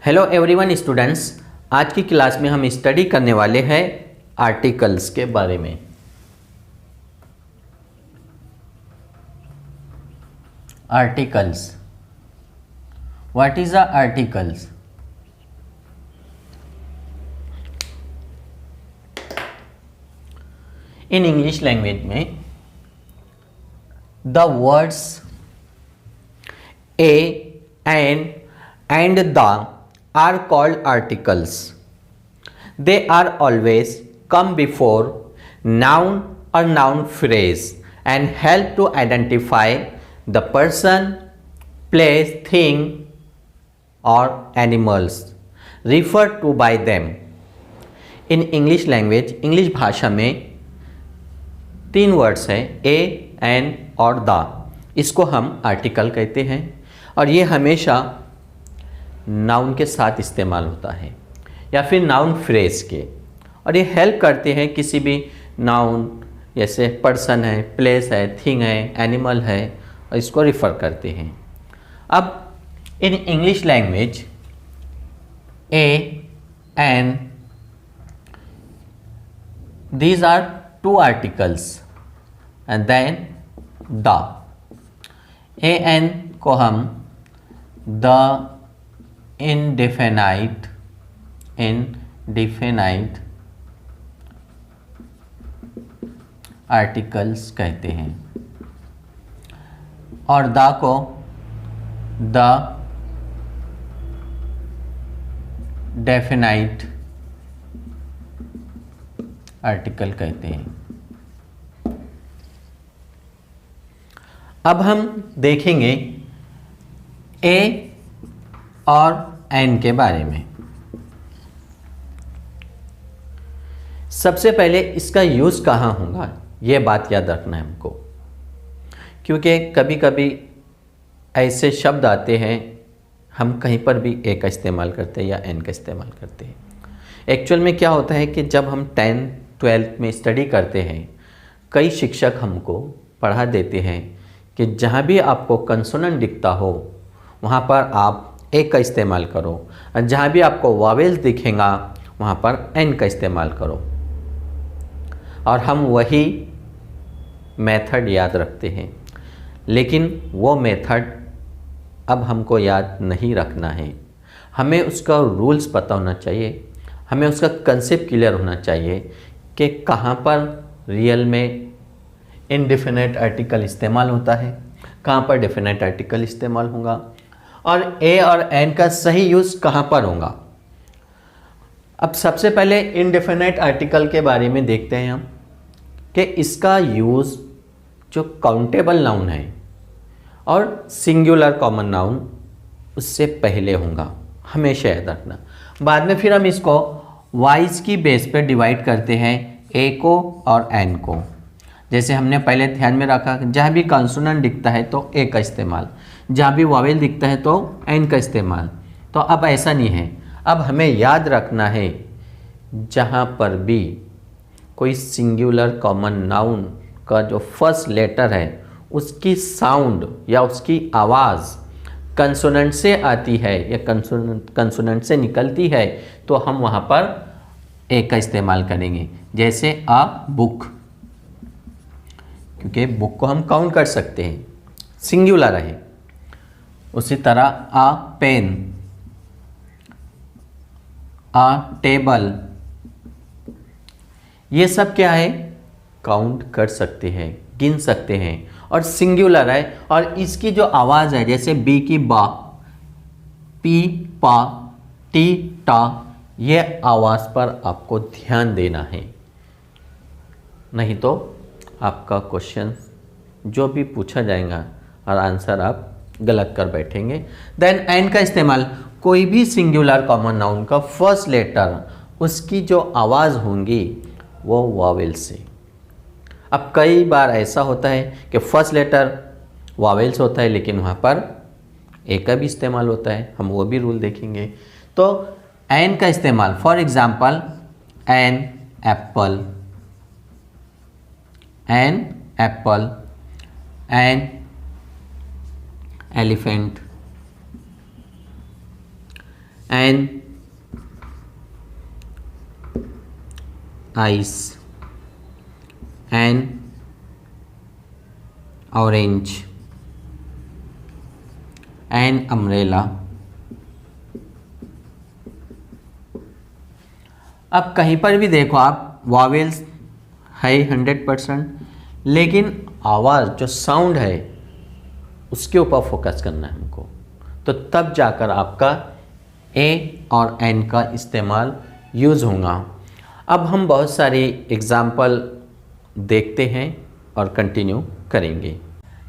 Hello everyone students, आज की class में हम स्टडी करने वाले हैं आर्टिकल्स के बारे में। Articles, what is a articles? In English language में the words a and the are called articles. They are always come before noun or noun phrase and help to identify the person, place, thing or animals referred to by them. In English language, English भाषा में तीन words हैं ए, N और the. इसको हम article कहते हैं और ये हमेशा नाउन के साथ इस्तेमाल होता है या फिर नाउन फ्रेज के, और ये हेल्प करते हैं किसी भी नाउन, जैसे पर्सन है, प्लेस है, थिंग है, एनिमल है, और इसको रिफ़र करते हैं। अब in English language a, an, these are two articles and then the। A an को हम the indefinite आर्टिकल्स कहते हैं और द को द डेफिनाइट आर्टिकल कहते हैं। अब हम देखेंगे ए और एन के बारे में। सबसे पहले इसका यूज़ कहाँ होगा, ये बात याद रखना है हमको, क्योंकि कभी कभी ऐसे शब्द आते हैं हम कहीं पर भी ए का इस्तेमाल करते हैं या एन का इस्तेमाल करते हैं। एक्चुअल में क्या होता है कि जब हम 10th-12th में स्टडी करते हैं, कई शिक्षक हमको पढ़ा देते हैं कि जहाँ भी आपको कंसोनेंट दिखता हो वहाँ पर आप ए का इस्तेमाल करो, और जहाँ भी आपको वावेल्स दिखेगा वहाँ पर एन का इस्तेमाल करो, और हम वही मेथड याद रखते हैं। लेकिन वो मेथड अब हमको याद नहीं रखना है, हमें उसका रूल्स पता होना चाहिए, हमें उसका कंसेप्ट क्लियर होना चाहिए कि कहाँ पर रियल में इनडेफिनेट आर्टिकल इस्तेमाल होता है, कहाँ पर डेफिनेट आर्टिकल इस्तेमाल होगा, और ए और एन का सही यूज़ कहाँ पर होगा। अब सबसे पहले इनडेफिनेट आर्टिकल के बारे में देखते हैं हम कि इसका यूज़ जो काउंटेबल नाउन है और सिंगुलर कॉमन नाउन उससे पहले होगा, हमेशा याद रखना। बाद में फिर हम इसको वाइज की बेस पे डिवाइड करते हैं, ए को और एन को। जैसे हमने पहले ध्यान में रखा, जहाँ भी कंसोनेंट दिखता है तो ए का इस्तेमाल, जहाँ भी वावेल दिखता है तो एन का इस्तेमाल। तो अब ऐसा नहीं है, अब हमें याद रखना है जहाँ पर भी कोई सिंगुलर कॉमन नाउन का जो फर्स्ट लेटर है उसकी साउंड या उसकी आवाज़ कंसोनेंट से आती है या कंसोनेंट से निकलती है तो हम वहाँ पर ए का इस्तेमाल करेंगे। जैसे अ बुक, क्योंकि बुक को हम काउंट कर सकते हैं, सिंगुलर है। उसी तरह अ पेन, अ टेबल, ये सब क्या है, काउंट कर सकते हैं, गिन सकते हैं और सिंगुलर है। और इसकी जो आवाज़ है, जैसे बी की बा, पी पा, टी टा, ये आवाज़ पर आपको ध्यान देना है, नहीं तो आपका क्वेश्चन जो भी पूछा जाएगा और आंसर आप गलत कर बैठेंगे। देन एन का इस्तेमाल, कोई भी सिंगुलर कॉमन नाउन का फर्स्ट लेटर उसकी जो आवाज़ होंगी वो वावेल से। अब कई बार ऐसा होता है कि फर्स्ट लेटर वावेल्स होता है लेकिन वहाँ पर ए का भी इस्तेमाल होता है, हम वो भी रूल देखेंगे। तो एन का इस्तेमाल, for example an apple, an apple, an elephant, an ice, an orange, an umbrella. अब कहीं पर भी देखो आप वॉवेल्स है 100%, लेकिन आवाज़ जो साउंड है उसके ऊपर फोकस करना है हमको, तो तब जाकर आपका ए और एन का इस्तेमाल यूज़ होगा। अब हम बहुत सारी एग्जाम्पल देखते हैं और कंटिन्यू करेंगे।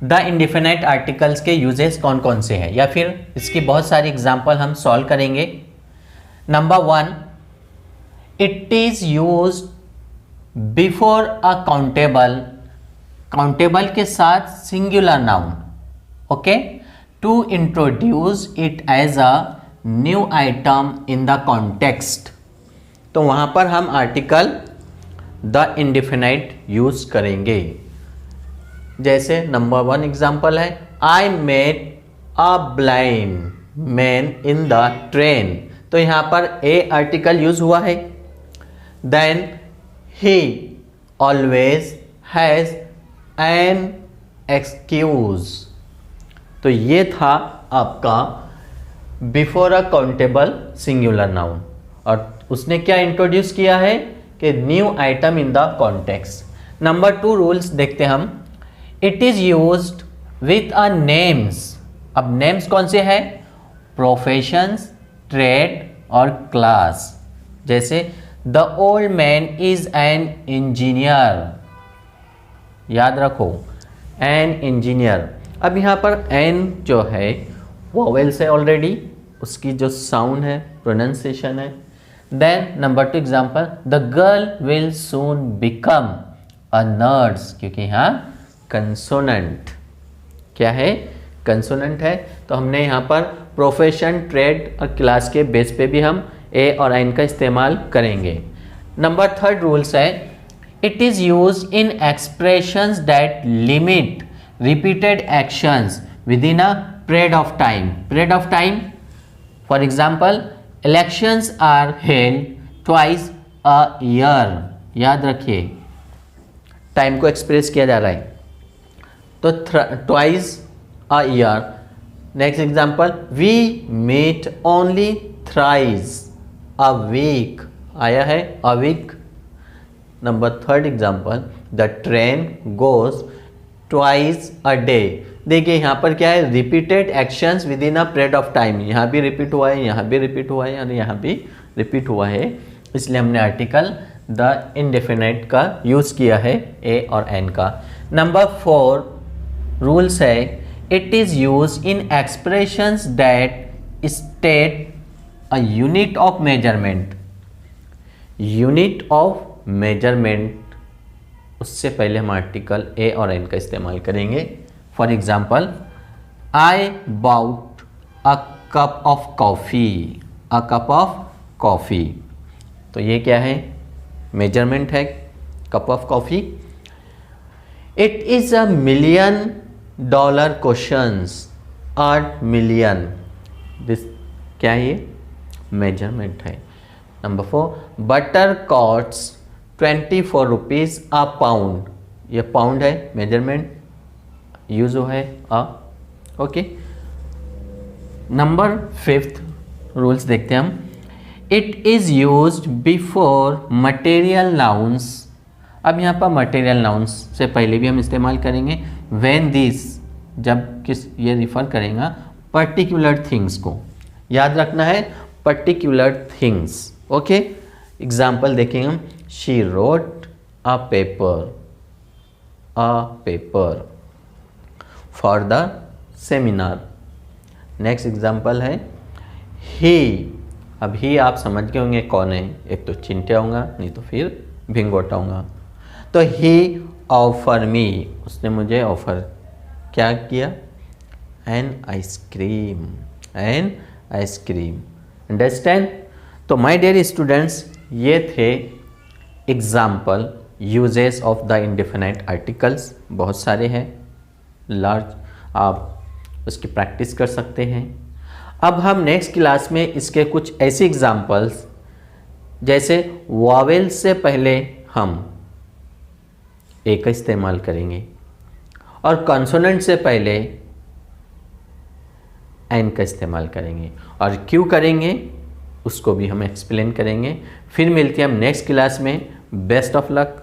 द इंडिफिनाइट आर्टिकल्स के यूजेस कौन कौन से हैं, या फिर इसकी बहुत सारी एग्जाम्पल हम सॉल्व करेंगे। Number 1, it is used before a countable, countable के साथ singular noun, okay, to introduce it as a new item in the context. तो वहाँ पर हम आर्टिकल द इंडिफिनाइट यूज करेंगे। जैसे नंबर 1 एग्जाम्पल है, I met a blind man in the train, तो यहाँ पर ए आर्टिकल यूज हुआ है। Then he always has an excuse, तो ये था आपका before a countable singular noun, और उसने क्या इंट्रोड्यूस किया है कि new item in the context. Number 2 rules देखते हम। It is used with a names, अब नेम्स कौन से हैं, प्रोफेशंस, ट्रेड और क्लास। जैसे the old man is an engineer, याद रखो एन इंजीनियर। अब यहाँ पर एन जो है वोवेल्स है ऑलरेडी, उसकी जो साउंड है प्रोनाउंसिएशन है। Then number 2 example, the girl will soon become a nurse, क्योंकि यहाँ कंसोनेंट क्या है, कंसोनेंट है, तो हमने यहाँ पर प्रोफेशन, ट्रेड और क्लास के बेस पे भी हम ए और एन का इस्तेमाल करेंगे। नंबर 3 रूल्स है, it is use in expressions that limit repeated actions within a period of time. Period of time, for example elections are held twice a year, याद रखिए टाइम को express किया जा रहा है, तो twice a year. Next example, we meet only thrice a week, आया है a week. Number 3 example, the train goes twice a day. देखिए यहाँ पर क्या है, repeated actions within a period of time, यहाँ भी रिपीट हुआ है, यहाँ भी रिपीट हुआ है और यहाँ भी रिपीट हुआ है, इसलिए हमने आर्टिकल द इंडेफिनाइट का यूज़ किया है ए और एन का। नंबर 4 रूल्स है, it is use in expressions that state a unit of measurement. Unit of measurement, उससे पहले हम आर्टिकल ए और एन का इस्तेमाल करेंगे। For example, I bought a cup of coffee, a cup of coffee, तो ये क्या है, मेजरमेंट है, cup of coffee. It is a $1 million questions, 8 million, this क्या है, ये मेजरमेंट है। Number 4, butter costs 24 rupees a pound, ये पाउंड है, मेजरमेंट यूज है अ, ओके। नंबर 5 रूल्स देखते हैं हम, it is used before material nouns. अब यहाँ पर मटेरियल नाउन्स से पहले भी हम इस्तेमाल करेंगे, व्हेन दिस, जब किस ये रिफ़र करेगा पर्टिकुलर थिंग्स को, याद रखना है पर्टिकुलर थिंग्स, ओके। एग्जाम्पल देखेंगे हम, she wrote a paper for the seminar. Next example है ही, अब ही आप समझ गए होंगे कौन है, एक तो चिंट्या होगा, नहीं तो फिर भिंगोटा होगा। तो ही ऑफर मी, उसने मुझे ऑफर क्या किया, an ice cream, an ice cream, understand. तो माय डियर स्टूडेंट्स, ये थे example uses of the indefinite articles, बहुत सारे हैं, लार्ज, आप उसकी प्रैक्टिस कर सकते हैं। अब हम नेक्स्ट क्लास में इसके कुछ ऐसे एग्जाम्पल्स, जैसे वावेल से पहले हम ए का इस्तेमाल करेंगे और कॉन्सोनेंट से पहले एन का इस्तेमाल करेंगे, और क्यों करेंगे उसको भी हम एक्सप्लेन करेंगे। फिर मिलते हैं हम नेक्स्ट क्लास में। Best of luck.